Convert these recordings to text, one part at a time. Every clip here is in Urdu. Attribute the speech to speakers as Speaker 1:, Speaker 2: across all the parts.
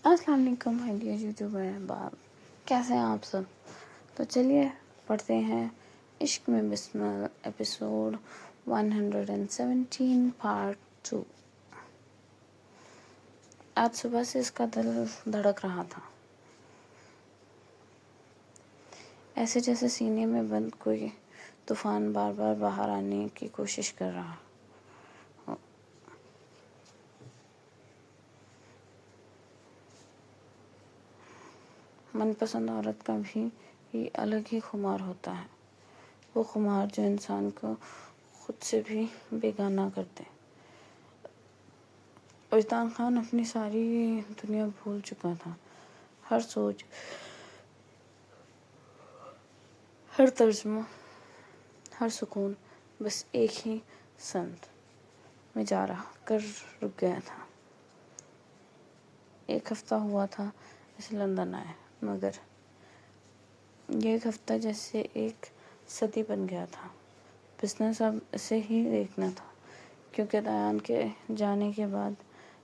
Speaker 1: السلام علیکم مائی ڈیئر یوٹیوبر احباب، کیسے ہیں آپ سب؟ تو چلیے پڑھتے ہیں عشق میں بسمل ایپیسوڈ 117 پارٹ 2۔ آج صبح سے اس کا دل دھڑک رہا تھا، ایسے جیسے سینے میں بند کوئی طوفان بار بار باہر آنے کی کوشش کر رہا ہو۔ من پسند عورت کا بھی الگ ہی خمار ہوتا ہے، وہ خمار جو انسان کو خود سے بھی بیگانہ کر دے۔ وجدان خان اپنی ساری دنیا بھول چکا تھا، ہر سوچ، ہر ترجمہ، ہر سکون بس ایک ہی سمت میں جا رہا کر رک گیا تھا۔ 1 ہفتہ ہوا تھا اسے لندن آئے، مگر یہ 1 ہفتہ جیسے 1 صدی بن گیا تھا۔ بزنس اب اسے ہی دیکھنا تھا، کیونکہ دیان کے جانے کے بعد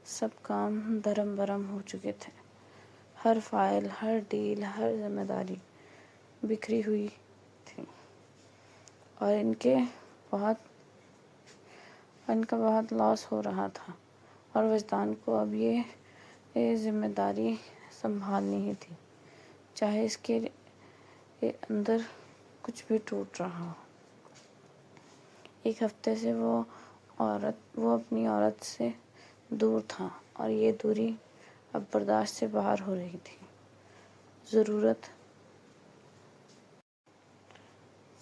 Speaker 1: سب کام دھرم برم ہو چکے تھے۔ ہر فائل، ہر ڈیل، ہر ذمہ داری بکھری ہوئی تھی، اور ان کا بہت لاس ہو رہا تھا، اور وجدان کو اب یہ ذمہ داری سنبھالنی ہی تھی، چاہے اس کے اندر کچھ بھی ٹوٹ رہا ہو۔ 1 ہفتے سے وہ اپنی عورت سے دور تھا، اور یہ دوری اب برداشت سے باہر ہو رہی تھی۔ ضرورت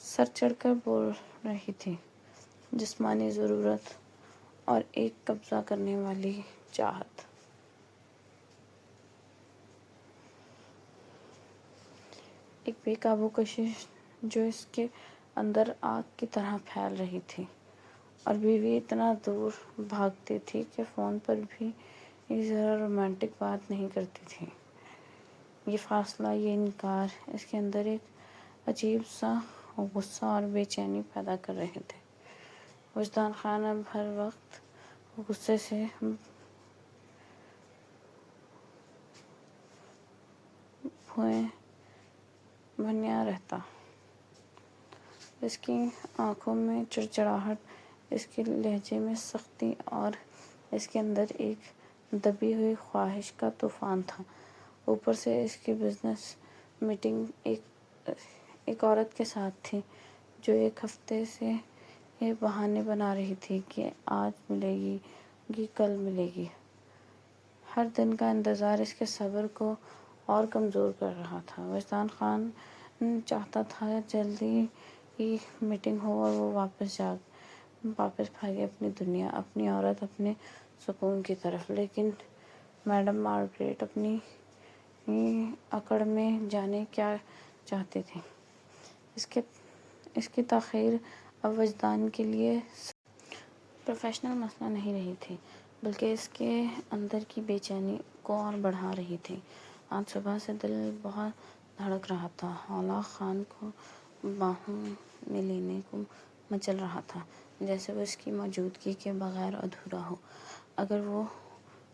Speaker 1: سر چڑھ کر بول رہی تھی، جسمانی ضرورت اور ایک قبضہ کرنے والی چاہت۔ ایک بے قابو کشش جو اس کے اندر آگ کی طرح پھیل رہی تھی، اور بیوی اتنا دور بھاگتی تھی کہ فون پر بھی ذرا رومانٹک بات نہیں کرتی تھی۔ یہ فاصلہ، یہ انکار اس کے اندر ایک عجیب سا غصہ اور بے چینی پیدا کر رہے تھے۔ وجدان خان اب ہر وقت غصے سے بھنیا رہتا۔ اس کی آنکھوں میں چڑچڑاہٹ، اس کے لہجے میں سختی، اور اس کے اندر ایک دبی ہوئی خواہش کا طوفان تھا۔ اوپر سے اس کی بزنس میٹنگ ایک عورت کے ساتھ تھی جو 1 ہفتے سے یہ بہانے بنا رہی تھی کہ آج ملے گی، کل ملے گی۔ ہر دن کا انتظار اس کے صبر کو اور کمزور کر رہا تھا۔ وجدان خان چاہتا تھا جلدی ہی میٹنگ ہو اور وہ واپس بھاگے اپنی دنیا، اپنی عورت، اپنے سکون کی طرف۔ لیکن میڈم مارگریٹ اپنی اکڑ میں جانے کیا چاہتی تھی۔ اس کی تاخیر اب وجدان کے لیے پروفیشنل مسئلہ نہیں رہی تھی، بلکہ اس کے اندر کی بے چینی کو اور بڑھا رہی تھی۔ آج صبح سے دل بہت دھڑک رہا تھا، حوالہ خان کو باہوں میں لینے کو مچل رہا تھا، جیسے وہ اس کی موجودگی کے بغیر ادھورا ہو۔ اگر وہ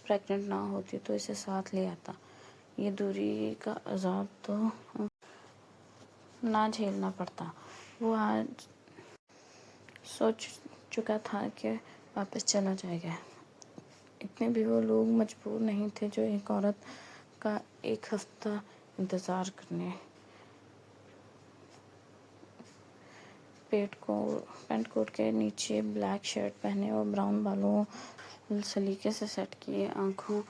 Speaker 1: پریگننٹ نہ ہوتی تو اسے ساتھ لے آتا۔ یہ دوری کا عذاب تو نہ جھیلنا پڑتا۔ وہ آج سوچ چکا تھا کہ واپس چلا جائے گا۔ اتنے بھی وہ لوگ مجبور نہیں تھے جو ایک عورت کا 1 ہفتہ انتظار کرنے۔ پینٹ کوٹ کے نیچے بلیک شرٹ پہنے اور براؤن بالوں سلیقے سے سیٹ کیے، آنکھوں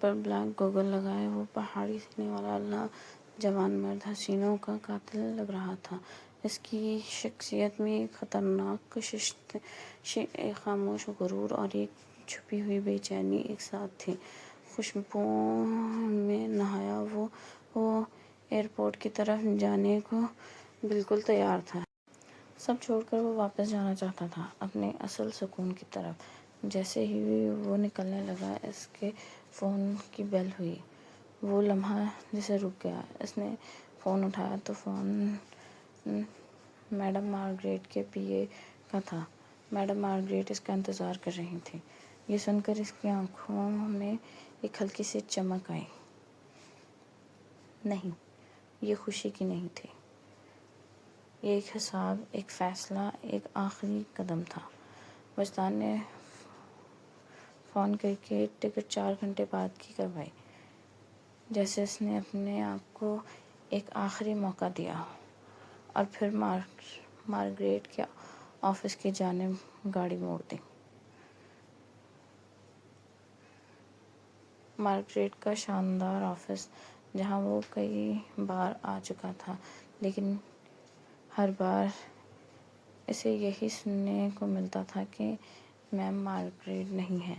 Speaker 1: پر بلیک گوگل لگائے، وہ پہاڑی سینے والا جوان مرد حسینوں کا قاتل لگ رہا تھا۔ اس کی شخصیت میں ایک خطرناک ششت، ایک خاموش غرور اور ایک چھپی ہوئی بے چینی ایک ساتھ تھی۔ خوشبوؤں میں نہایا وہ ایئرپورٹ کی طرف جانے کو بالکل تیار تھا۔ سب چھوڑ کر وہ واپس جانا چاہتا تھا، اپنے اصل سکون کی طرف۔ جیسے ہی وہ نکلنے لگا، اس کے فون کی بیل ہوئی۔ وہ لمحہ جیسے رک گیا۔ اس نے فون اٹھایا تو فون میڈم مارگریٹ کے پی اے کا تھا۔ میڈم مارگریٹ اس کا انتظار کر رہی تھیں۔ یہ سن کر اس کی آنکھوں میں ایک ہلکی سی چمک آئی۔ نہیں، یہ خوشی کی نہیں تھی۔ یہ ایک حساب، ایک فیصلہ، ایک آخری قدم تھا۔ وجدان نے فون کر کے ٹکٹ 4 گھنٹے بعد کی کروائی، جیسے اس نے اپنے آپ کو ایک آخری موقع دیا ہو، اور پھر مارگریٹ کے آفس کی جانب گاڑی موڑ دی۔ مارگریٹ کا شاندار آفس، جہاں وہ کئی بار آ چکا تھا، لیکن ہر بار اسے یہی سننے کو ملتا تھا کہ میم مارگریٹ نہیں ہے۔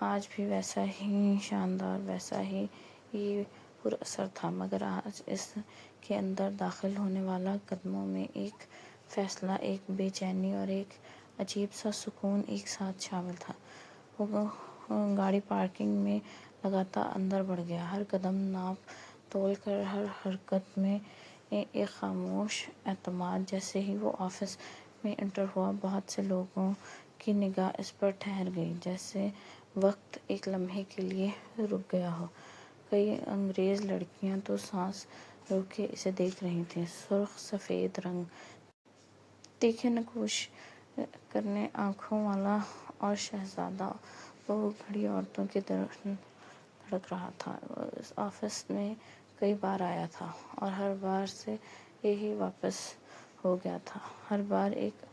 Speaker 1: آج بھی ویسا ہی شاندار، ویسا ہی پر اثر تھا، مگر آج اس کے اندر داخل ہونے والا قدموں میں ایک فیصلہ، ایک بے چینی اور ایک عجیب سا سکون ایک ساتھ شامل تھا۔ وہ گاڑی پارکنگ میں لگاتا اندر بڑھ گیا، ہر قدم ناپ تول کر، ہر حرکت میں ایک خاموش اعتماد۔ جیسے ہی وہ آفس میں انٹر ہوا، بہت سے لوگوں کی نگاہ اس پر ٹھہر گئی، جیسے وقت ایک لمحے کے لیے رک گیا ہو۔ کئی انگریز لڑکیاں تو سانس روکے اسے دیکھ رہی تھیں۔ سرخ سفید رنگ، تیکھے نقوش کرنے آنکھوں والا اور شہزادہ، وہ گھڑی عورتوں کی طرح دھڑک رہا تھا۔ وہ اس آفس میں کئی بار آیا تھا، اور ہر بار سے یہی واپس ہو گیا تھا۔ ہر بار ایک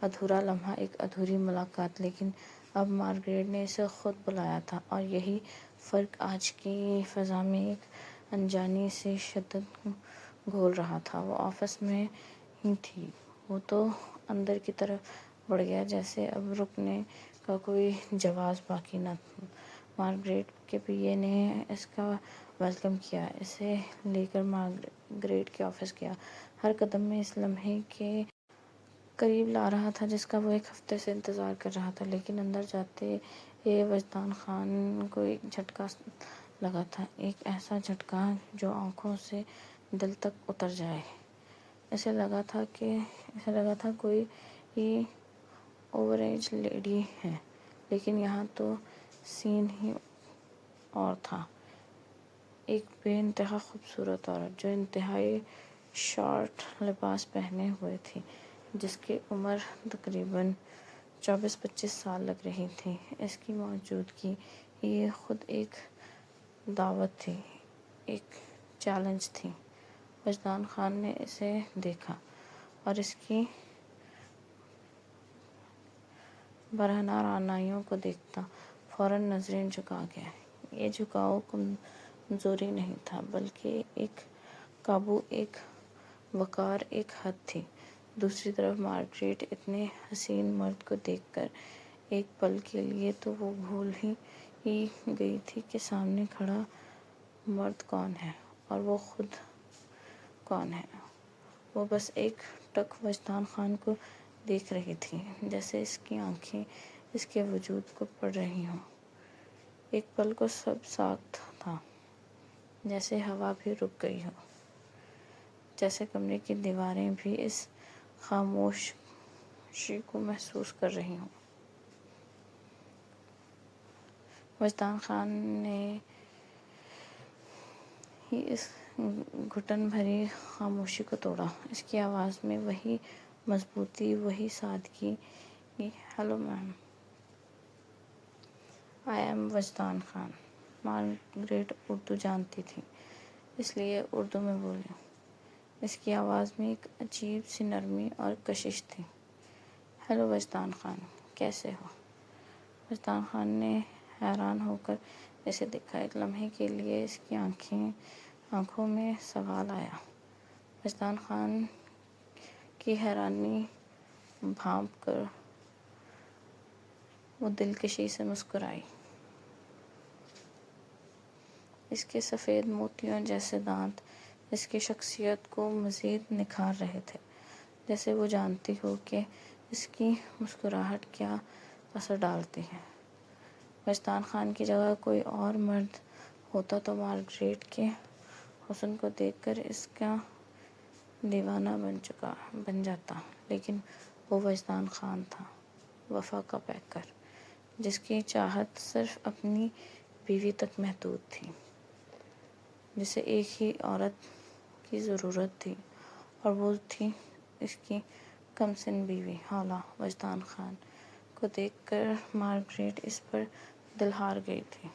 Speaker 1: ادھورا لمحہ، ایک ادھوری ملاقات، لیکن اب مارگریٹ نے اسے خود بلایا تھا، اور یہی فرق آج کی فضا میں ایک انجانی سی شدت گھول رہا تھا۔ وہ آفس میں ہی تھی، وہ تو اندر کی طرف بڑھ گیا، جیسے اب رکنے کا کوئی جواز باقی نہ۔ مارگریٹ کے پی اے نے اس کا ویلکم کیا، اسے لے کر مارگریٹ کے آفس گیا، ہر قدم میں اس لمحے کے قریب لا رہا تھا جس کا وہ ایک ہفتے سے انتظار کر رہا تھا۔ لیکن اندر جاتے ہی وجدان خان کو ایک جھٹکا لگا تھا، ایک ایسا جھٹکا جو آنکھوں سے دل تک اتر جائے۔ اسے لگا تھا کوئی اوور ایج لیڈی ہے، لیکن یہاں تو سین ہی اور تھا۔ ایک بے انتہا خوبصورت عورت، جو انتہائی شارٹ لباس پہنے ہوئے تھی، جس کی عمر تقریباً 24-25 سال لگ رہی تھی۔ اس کی موجودگی یہ خود ایک دعوت تھی، ایک چیلنج تھی۔ وجدان خان نے اسے دیکھا، اور اس کی برہنہ رعنائیوں کو دیکھتا فوراً نظریں جھکا گیا۔ یہ جھکاؤ کمزوری نہیں تھا، بلکہ ایک قابو، ایک وقار، ایک حد تھی۔ دوسری طرف مارگریٹ اتنے حسین مرد کو دیکھ کر ایک پل کے لیے تو وہ بھول ہی گئی تھی کہ سامنے کھڑا مرد کون ہے، اور وہ خود کون ہے۔ وہ بس ایک ٹک وجدان خان کو دیکھ رہی تھی، جیسے اس کی آنکھیں اس کے وجود کو پڑھ رہی ہوں۔ ایک پل کو سب ساکت تھا، جیسے ہوا بھی رک گئی ہو، جیسے کمرے کی دیواریں بھی اس خاموشی کو محسوس کر رہی ہوں۔ وجدان خان نے ہی اس گھٹن بھری خاموشی کو توڑا۔ اس کی آواز میں وہی مضبوطی، وہی سادگی۔ ہیلو میم، آئی ایم وجدان خان۔ مارگریٹ اردو جانتی تھی، اس لیے اردو میں بولی۔ اس کی آواز میں ایک عجیب سی نرمی اور کشش تھی۔ ہیلو وجدان خان، کیسے ہو؟ وجدان خان نے حیران ہو کر اسے دیکھا۔ ایک لمحے کے لیے اس کی آنکھوں میں سوال آیا۔ وجدان خان کی حیرانی بھانپ کر وہ دلکشی سے مسکرائی۔ اس کے سفید موتیوں جیسے دانت اس کی شخصیت کو مزید نکھار رہے تھے، جیسے وہ جانتی ہو کہ اس کی مسکراہٹ کیا اثر ڈالتی ہے۔ وجدان خان کی جگہ کوئی اور مرد ہوتا تو مارگریٹ کے حسن کو دیکھ کر اس کا دیوانہ بن جاتا، لیکن وہ وجدان خان تھا، وفا کا پیکر، جس کی چاہت صرف اپنی بیوی تک محدود تھی۔ جسے ایک ہی عورت کی ضرورت تھی، اور وہ تھی اس کی کم سن بیوی حالہ وجدان خان۔ کو دیکھ کر مارگریٹ اس پر دل ہار گئی تھی۔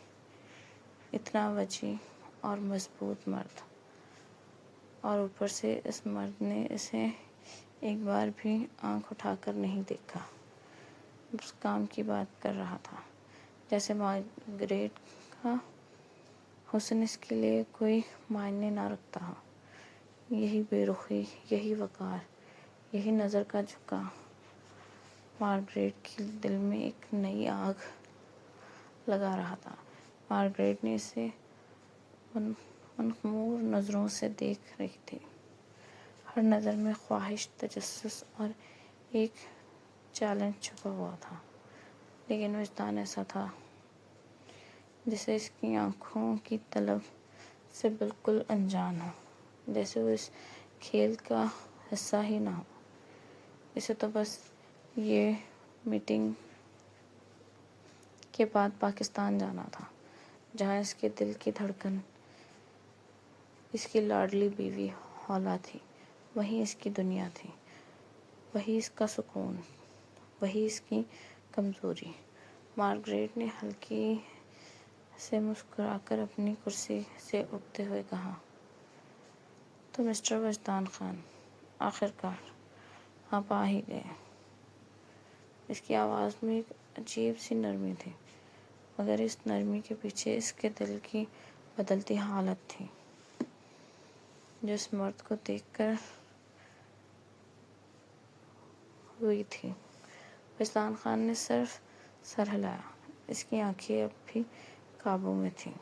Speaker 1: اتنا وسیع اور مضبوط مرد، اور اوپر سے اس مرد نے اسے ایک بار بھی آنکھ اٹھا کر نہیں دیکھا، بس کام کی بات کر رہا تھا، جیسے مارگریٹ کا حسن اس کے لیے کوئی معنی نہ رکھتا ہو۔ یہی بے رخی، یہی وقار، یہی نظر کا جھکا مارگریٹ کے دل میں ایک نئی آگ لگا رہا تھا۔ مارگریٹ نے اسے منخمور نظروں سے دیکھ رہی تھی، ہر نظر میں خواہش، تجسس اور ایک چیلنج چھپا ہوا تھا، لیکن وجدان ایسا تھا جسے اس کی آنکھوں کی طلب سے بالکل انجان ہو، جیسے وہ اس کھیل کا حصہ ہی نہ ہو۔ اسے تو بس یہ میٹنگ کے بعد پاکستان جانا تھا، جہاں اس کے دل کی دھڑکن اس کی لاڈلی بیوی حولہ تھی۔ وہیں اس کی دنیا تھی، وہی اس کا سکون، وہی اس کی کمزوری۔ مارگریٹ نے ہلکی سے مسکرا کر اپنی کرسی سے اٹھتے ہوئے کہا، تو مسٹر وجدان خان، آخرکار آپ آ ہی گئے۔ اس کی آواز میں ایک عجیب سی نرمی تھی، مگر اس نرمی کے پیچھے اس کے دل کی بدلتی حالت تھی، جو اس مرد کو دیکھ کر ہوئی تھی۔ وجدان خان نے صرف سر ہلایا۔ اس کی آنکھیں اب بھی قابو میں تھیں،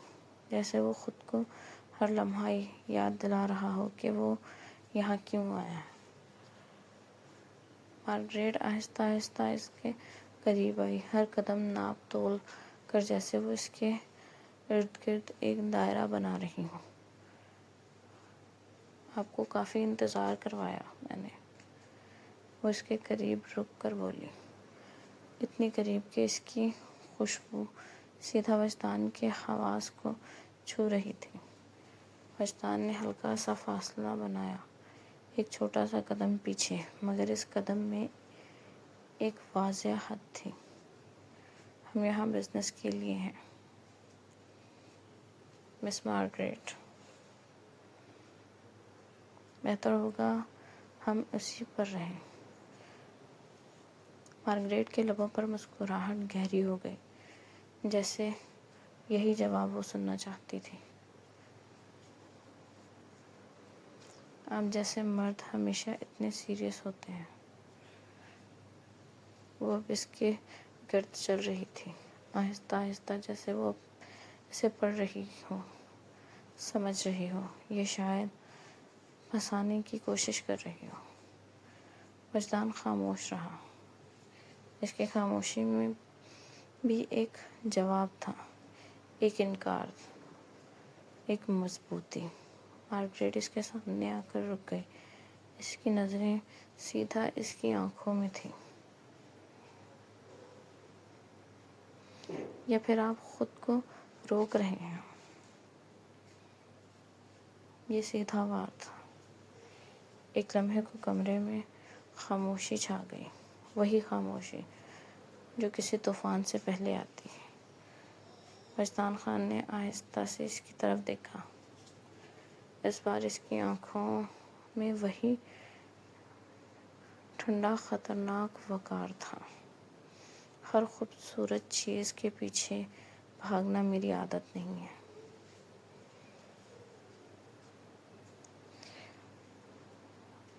Speaker 1: جیسے وہ خود کو ہر لمحہ یاد دلا رہا ہو کہ وہ یہاں کیوں آیا ہے۔ مارگریٹ آہستہ آہستہ اس کے قریب آئی، ہر قدم ناپ تول کر، جیسے وہ اس کے ارد گرد ایک دائرہ بنا رہی ہو۔ آپ کو کافی انتظار کروایا میں نے، وہ اس کے قریب رک کر بولی، اتنی قریب کہ اس کی خوشبو سیدھا وجدان کے حواس کو چھو رہی تھی۔ وجدان نے ہلکا سا فاصلہ بنایا، ایک چھوٹا سا قدم پیچھے، مگر اس قدم میں ایک واضح حد تھی، ہم یہاں بزنس کے لیے ہیں مس مارگریٹ، بہتر ہوگا ہم اسی پر رہیں۔ مارگریٹ کے لبوں پر مسکراہٹ گہری ہو گئی، جیسے یہی جواب وہ سننا چاہتی تھی۔ آپ جیسے مرد ہمیشہ اتنے سیریس ہوتے ہیں۔ وہ اب اس کے گرد چل رہی تھی، آہستہ آہستہ، جیسے وہ اسے پڑھ رہی ہو، سمجھ رہی ہو، یا شاید پھنسانے کی کوشش کر رہی ہو۔ وجدان خاموش رہا۔ اس کی خاموشی میں بھی ایک جواب تھا، ایک انکار، ایک مضبوطی۔ مارگریٹ اس کے سامنے آ کر رک گئی، اس کی نظریں سیدھا اس کی آنکھوں میں تھیں۔ یا پھر آپ خود کو روک رہے ہیں؟ یہ سیدھا وار تھا۔ ایک لمحے کو کمرے میں خاموشی چھا گئی، وہی خاموشی جو کسی طوفان سے پہلے آتی ہے۔ وجدان خان نے آہستہ سے اس کی طرف دیکھا۔ اس بار اس کی آنکھوں میں وہی ٹھنڈا، خطرناک وقار تھا۔ ہر خوبصورت چیز کے پیچھے بھاگنا میری عادت نہیں ہے۔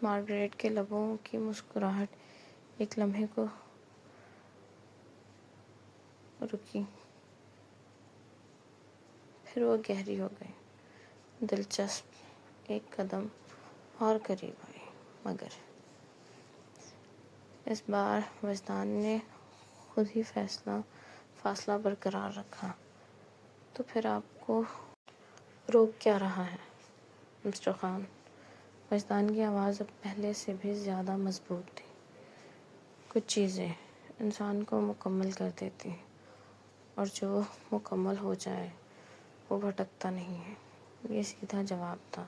Speaker 1: مارگریٹ کے لبوں کی مسکراہٹ ایک لمحے کو رکی، پھر وہ گہری ہو گئی، دلچسپ، ایک قدم اور قریب آئی، مگر اس بار وجدان نے خود ہی فاصلہ برقرار رکھا۔ تو پھر آپ کو روک کیا رہا ہے مسٹر خان؟ وجدان کی آواز اب پہلے سے بھی زیادہ مضبوط تھی۔ کچھ چیزیں انسان کو مکمل کر دیتی ہیں، اور جو مکمل ہو جائے وہ بھٹکتا نہیں ہے۔ یہ سیدھا جواب تھا،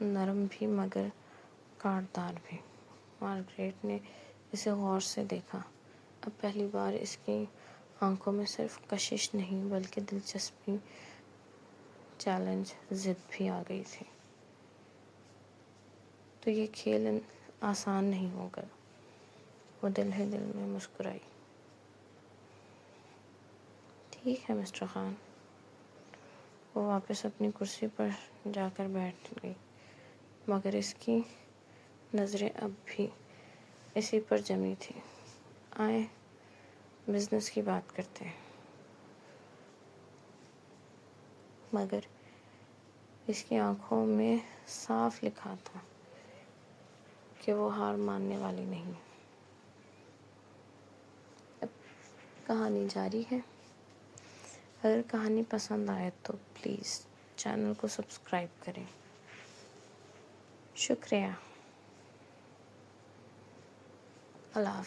Speaker 1: نرم بھی مگر کاٹدار بھی۔ مارگریٹ نے اسے غور سے دیکھا۔ اب پہلی بار اس کی آنکھوں میں صرف کشش نہیں بلکہ دلچسپی، چیلنج، ضد بھی آ گئی تھی۔ تو یہ کھیل آسان نہیں ہوگا، وہ دل ہی دل میں مسکرائی۔ ٹھیک ہے مسٹر خان۔ وہ واپس اپنی کرسی پر جا کر بیٹھ گئی، مگر اس کی نظریں اب بھی اسی پر جمی تھیں۔ آئیں بزنس کی بات کرتے ہیں۔ مگر اس کی آنکھوں میں صاف لکھا تھا کہ وہ ہار ماننے والی نہیں۔ اب کہانی جاری ہے۔ اگر کہانی پسند آئے تو پلیز چینل کو سبسکرائب کریں۔ شکریہ۔ اللہ حافظ۔